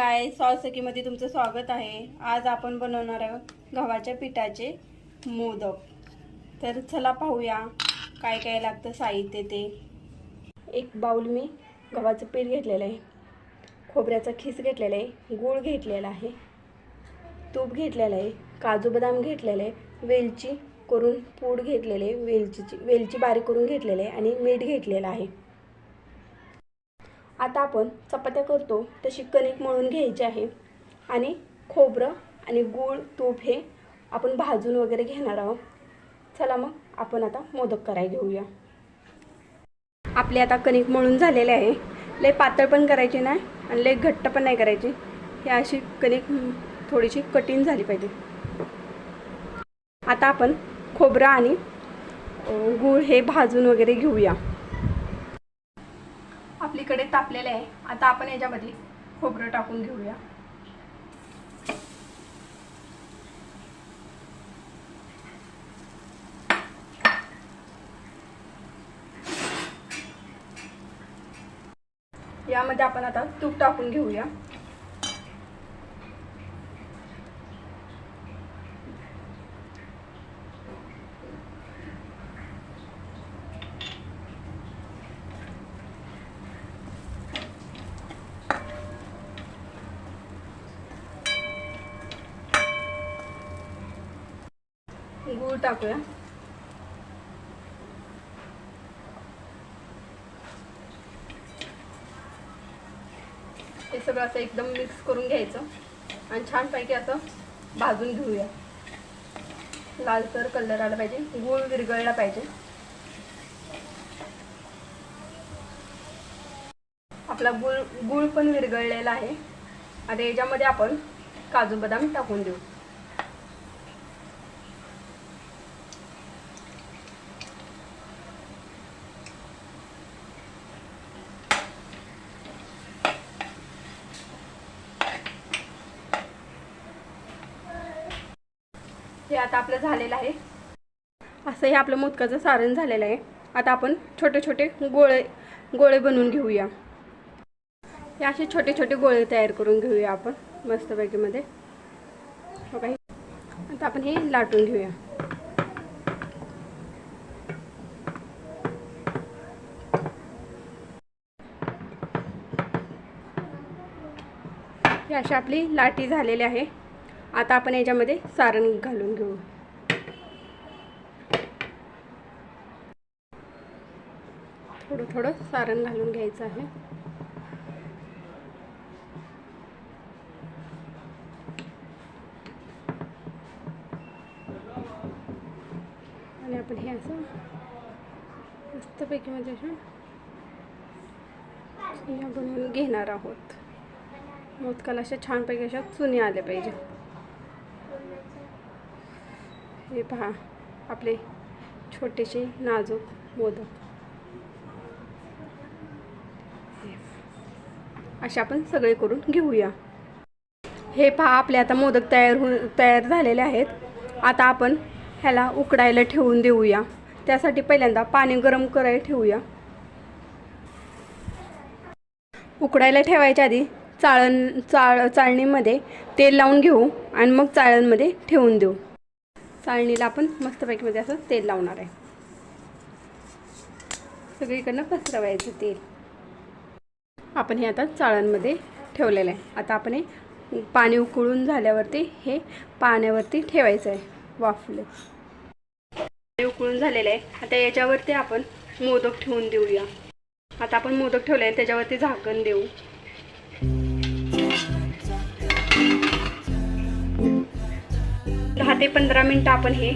काय सॉसकीमध्ये तुमचं स्वागत आहे। आज आपण बनवणार आहोत गव्हाच्या पिठाचे मोदक। तर चला पाहूया काय काय लागतं साहित्य ते। एक बाउल मी गव्हाचं पीठ घेतलेलं आहे, खोबऱ्याचा खीस घेतलेला आहे, गूळ घेतलेला आहे, तूप घेतलेलं आहे, काजू बदाम घेतलेले आहे, वेलची करून पूड घेतलेले, वेलची बारीक करून घेतलेले आहे आणि मीठ घेतलेलं आहे। आता आपण चपात्या करतो तशी कणिक मळून घ्यायची आहे आणि खोबरं आणि गूळ तूप हे आपण भाजून वगैरे घेणार आहोत। चला मग आपण आता मोदक करायला घेऊया। आपले आता कणिक मळून झालेले आहे, लय पातळ पण करायची नाही आणि लय घट्ट पण नाही करायची, ही अशी कणिक थोडीशी कठीण झाली पाहिजे। आता आपण खोबरं आणि गूळ हे भाजून वगैरे घेऊया। आपलीकडे तापलेले आहे, आता आपण याच्यामध्ये खोबरं टाकून घेऊया। यामध्ये आपण आता तूप टाकून घेऊया। गूळ टाकूया। हे सगळं असं एकदम मिक्स करून घ्यायचं आणि छानपैकी असं भाजून घेऊया। लालसर कलर आला पाहिजे, गूळ विरघळला पाहिजे। आपला गूळ पण विरघळलेला आहे। आता याच्यामध्ये आपण काजू बदाम टाकून देऊ। हे आता आपलं झालेलं आहे। असं हे आपलं मोदकाचं सारण झालेलं आहे। आता आपण छोटे छोटे गोळे बनवून घेऊया। हे असे छोटे छोटे गोळे तयार करून घेऊया आपण मस्तपैकी मध्ये। बघा, आता आपण हे लाटून घेऊया। हे अशी आपली लाटी झालेली आहे। आता आपण याच्यामध्ये सारण घालून घेऊ। थोडं थोडं सारण घालून घ्यायचं आहे। आणि आपण हे असं मस्तपैकी मध्ये बनवून घेणार आहोत। मोदकाला अशा छानपैकी अशा चुनी आल्या पाहिजे। हे पहा आपले छोटेसे नाजूक मोदक अशा आपण सगळे करून घेऊया। हे पहा आपले आता मोदक तयार झालेले आहेत। आता आपण ह्याला उकडायला ठेवून देऊया। त्यासाठी पहिल्यांदा पाणी गरम करायला ठेवूया। उकडायला ठेवायच्या आधी चाळणीमध्ये तेल लावून घेऊ आणि मग चाळणीमध्ये ठेवून देऊ। चाळणीला आपण मस्तपैकी मध्ये असं तेल लावणार आहे, सगळीकडनं पसरवायचं तेल। आपण हे आता चाळणीमध्ये ठेवलेलं आहे। आता आपण हे पाणी उकळून झाल्यावरती हे पाण्यावरती ठेवायचं आहे वाफले। पाणी उकळून झालेलं आहे, आता याच्यावरती आपण मोदक ठेवून देऊया। आता आपण मोदक ठेवले आहे, त्याच्यावरती झाकण देऊ। 10 ते 15 मिनिटं आपण हे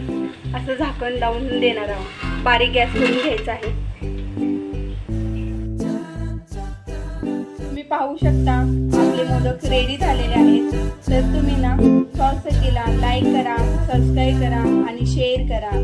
असं झाकण लावून देणार आहोत। बारीक गॅस करून घ्यायचा आहे। तुम्ही पाहू शकता आपले मोदक रेडी झालेले आहेत। तर तुम्ही ना सॉसकीला लाईक करा, सबस्क्राईब करा आणि शेअर करा।